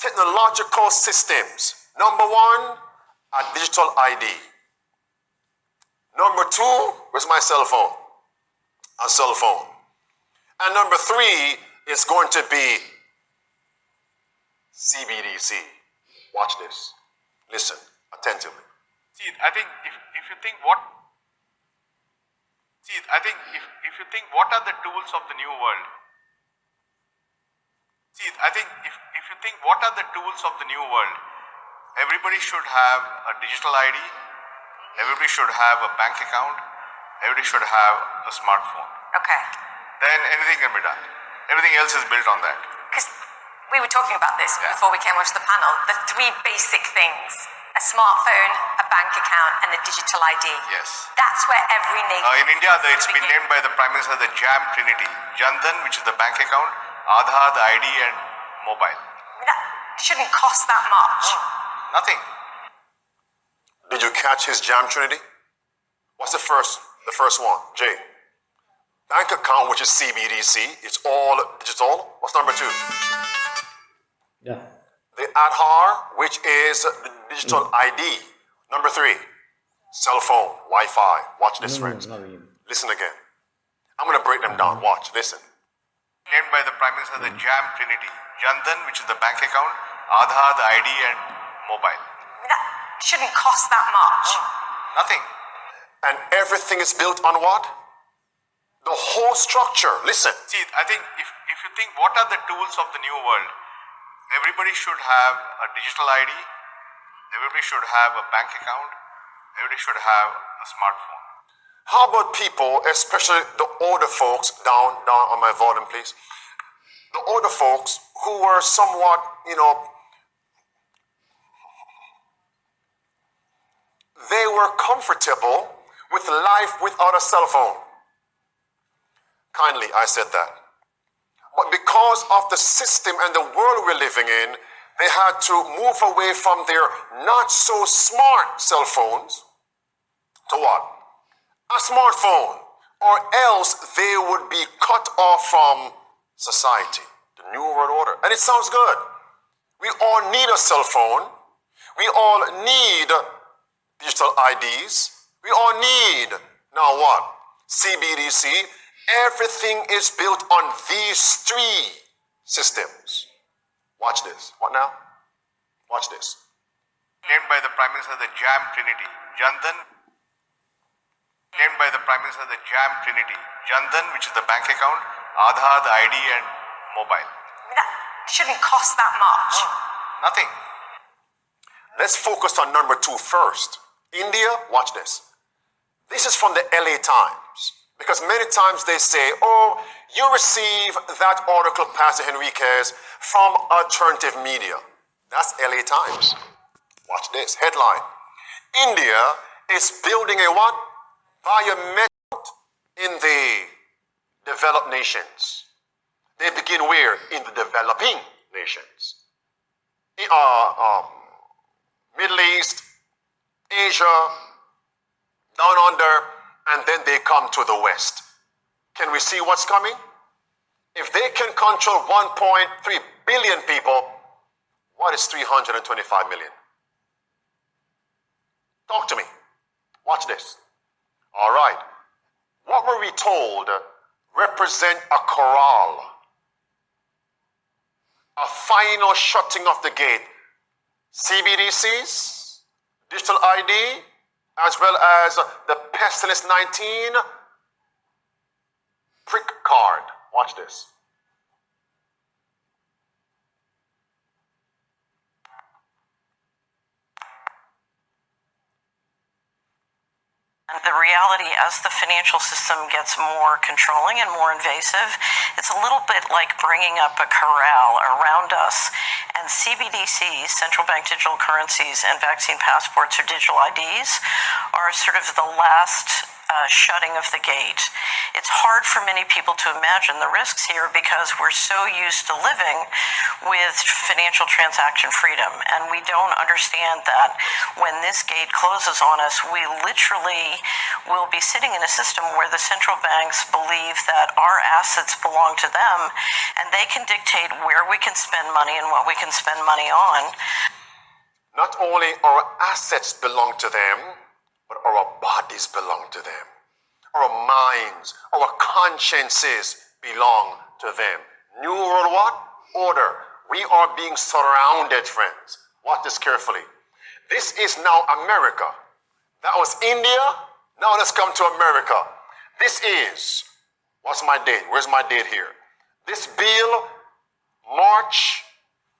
technological systems. Number one, a digital ID. Number two, where's my cell phone? A cell phone. And number three is going to be CBDC. Watch this. Listen attentively. See, I think if you think what if you think what are the tools of the new world? See, I think if you think what are the tools of the new world, everybody should have a digital ID, everybody should have a bank account, everybody should have a smartphone. Okay. Then anything can be done. Everything else is built on that. Because we were talking about this before we came onto the panel, the three basic things: a smartphone, a bank account, and a digital ID. Yes. That's where every nation... In India, it's been named by the Prime Minister the JAM Trinity. Jandan, which is the bank account, Aadhaar, the ID, and mobile. I mean, that shouldn't cost that much. Nothing. Did you catch his jam trinity? What's the first one? Jay. Bank account, which is CBDC, it's all digital. What's number two? Yeah. The Aadhaar, which is the digital ID. Number three, cell phone, Wi-Fi. Watch this, friends. Listen again. I'm going to break them down. Watch, listen. Named by the Prime Minister the JAM Trinity. Jandan, which is the bank account, Aadhaar, the ID, and mobile. I mean, that shouldn't cost that much. Nothing. And everything is built on what? The whole structure. Listen. See, I think if you think what are the tools of the new world, everybody should have a digital ID, everybody should have a bank account, everybody should have a smartphone. How about people, especially the older folks, down on my volume, please. The older folks who were somewhat, they were comfortable with life without a cell phone. Kindly, I said that. But because of the system and the world we're living in, they had to move away from their not so smart cell phones to what? A smartphone, or else they would be cut off from society, the new world order. And it sounds good. We all need a cell phone. We all need digital IDs. We all need, now what? CBDC. Everything is built on these three systems. Watch this. What now? Watch this. Named by the Prime Minister the JAM Trinity. Jandan. Named by the Prime Minister the JAM Trinity. Jandan, which is the bank account, Aadhaar, the ID, and mobile. I mean, that shouldn't cost that much. Nothing. Let's focus on number two first. India, watch this. This is from the LA Times. Because many times they say, oh, you receive that article, Pastor Henriquez, from alternative media. That's LA Times. Watch this. Headline. India is building a what? Biometric in the developed nations. They begin where? In the developing nations. Middle East, Asia, down under, and then they come to the West. Can we see what's coming? If they can control 1.3 billion people, what is 325 million? Talk to me. Watch this. All right. What were we told represent a corral? A final shutting of the gate. CBDCs, digital ID, as well as the pestilence 19 prick card. Watch this. The reality, as the financial system gets more controlling and more invasive, it's a little bit like bringing up a corral around us. And CBDCs, central bank digital currencies, and vaccine passports or digital IDs are sort of the last shutting of the gate. It's hard for many people to imagine the risks here because we're so used to living with financial transaction freedom, and we don't understand that when this gate closes on us, we literally will be sitting in a system where the central banks believe that our assets belong to them, and they can dictate where we can spend money and what we can spend money on. Not only our assets belong to them, but our bodies belong to them. Our minds, our consciences belong to them. New world what? Order. We are being surrounded, friends. Watch this carefully. This is now America. That was India. Now let's come to America. This is, what's my date? Where's my date here? This bill, March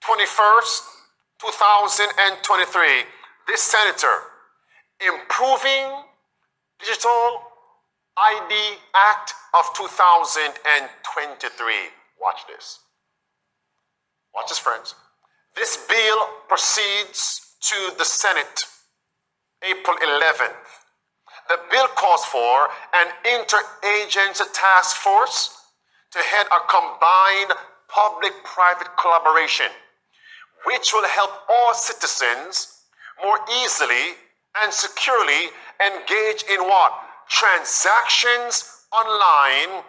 21st, 2023, this senator, Improving Digital ID Act of 2023. Watch this. Watch this, friends. This bill proceeds to the Senate April 11th. The bill calls for an interagency task force to head a combined public-private collaboration, which will help all citizens more easily and securely engage in what? Transactions online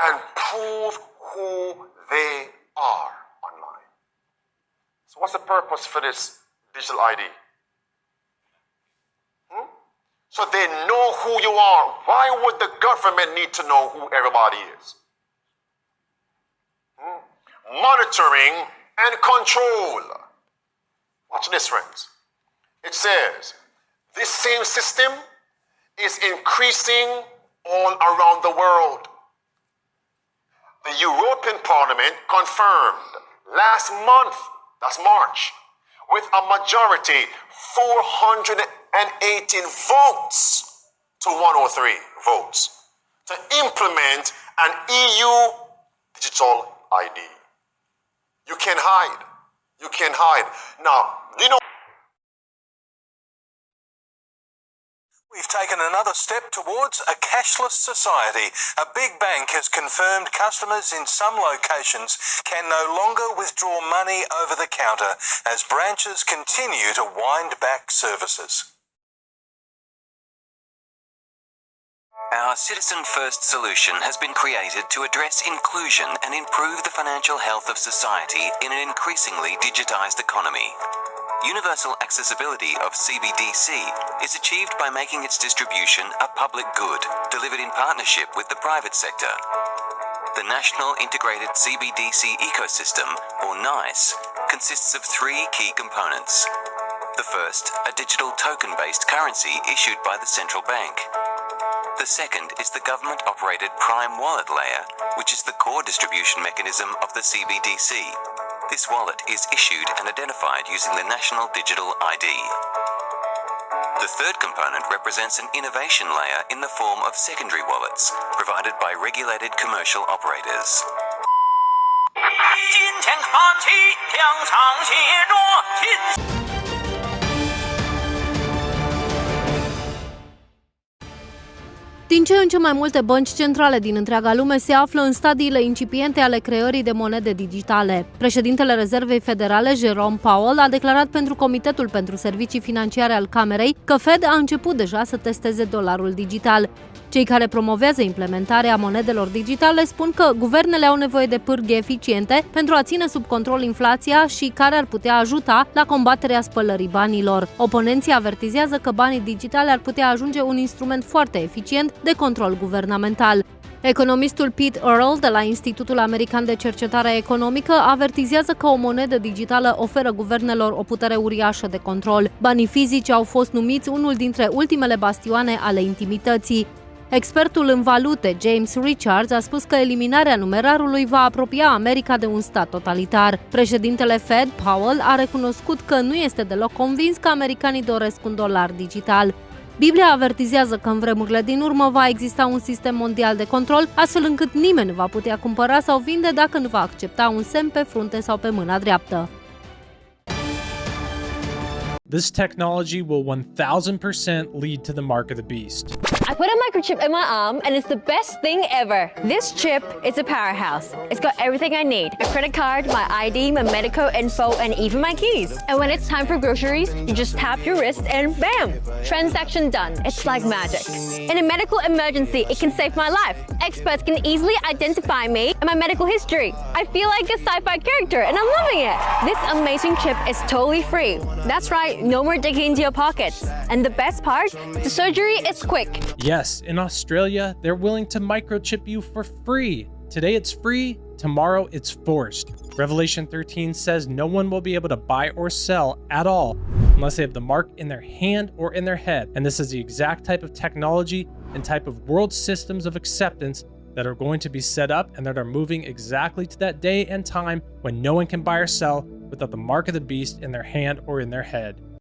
and prove who they are online. So what's the purpose for this digital ID? So they know who you are. Why would the government need to know who everybody is? Monitoring and control. Watch this, friends. It says, this same system is increasing all around the world. The European Parliament confirmed last month, that's March, with a majority, 418 votes to 103 votes, to implement an EU digital ID. You can't hide. You can't hide. Now, you know, We've taken another step towards a cashless society. A big bank has confirmed customers in some locations can no longer withdraw money over the counter as branches continue to wind back services. Our Citizen First solution has been created to address inclusion and improve the financial health of society in an increasingly digitized economy. Universal accessibility of CBDC is achieved by making its distribution a public good, delivered in partnership with the private sector. The National Integrated CBDC Ecosystem, or NICE, consists of three key components. The first, a digital token-based currency issued by the central bank. The second is the government-operated Prime Wallet layer, which is the core distribution mechanism of the CBDC. This wallet is issued and identified using the National Digital ID. The third component represents an innovation layer in the form of secondary wallets, provided by regulated commercial operators. 金钱看齐，两场协作，亲。 Din ce în ce mai multe bănci centrale din întreaga lume se află în stadiile incipiente ale creării de monede digitale. Președintele Rezervei Federale, Jerome Powell, a declarat pentru Comitetul pentru Servicii Financiare al Camerei că Fed a început deja să testeze dolarul digital. Cei care promovează implementarea monedelor digitale spun că guvernele au nevoie de pârghii eficiente pentru a ține sub control inflația și care ar putea ajuta la combaterea spălării banilor. Oponenții avertizează că banii digitali ar putea ajunge un instrument foarte eficient de control guvernamental. Economistul Pete Earle de la Institutul American de Cercetare Economică avertizează că o monedă digitală oferă guvernelor o putere uriașă de control. Banii fizici au fost numiți unul dintre ultimele bastioane ale intimității. Expertul în valute, James Richards, a spus că eliminarea numerarului va apropia America de un stat totalitar. Președintele Fed, Powell, a recunoscut că nu este deloc convins că americanii doresc un dolar digital. Biblia avertizează că în vremurile din urmă va exista un sistem mondial de control, astfel încât nimeni nu va putea cumpăra sau vinde dacă nu va accepta un semn pe frunte sau pe mâna dreaptă. This technology will 1000% lead to the mark of the beast. I put a microchip in my arm and it's the best thing ever. This chip is a powerhouse. It's got everything I need. A credit card, my ID, my medical info, and even my keys. And when it's time for groceries, you just tap your wrist and bam! Transaction done. It's like magic. In a medical emergency, it can save my life. Experts can easily identify me and my medical history. I feel like a sci-fi character and I'm loving it. This amazing chip is totally free. That's right, no more digging into your pockets. And the best part, the surgery is quick. Yes, in Australia, they're willing to microchip you for free. Today it's free, tomorrow it's forced. Revelation 13 says no one will be able to buy or sell at all unless they have the mark in their hand or in their head. And this is the exact type of technology and type of world systems of acceptance that are going to be set up and that are moving exactly to that day and time when no one can buy or sell without the mark of the beast in their hand or in their head.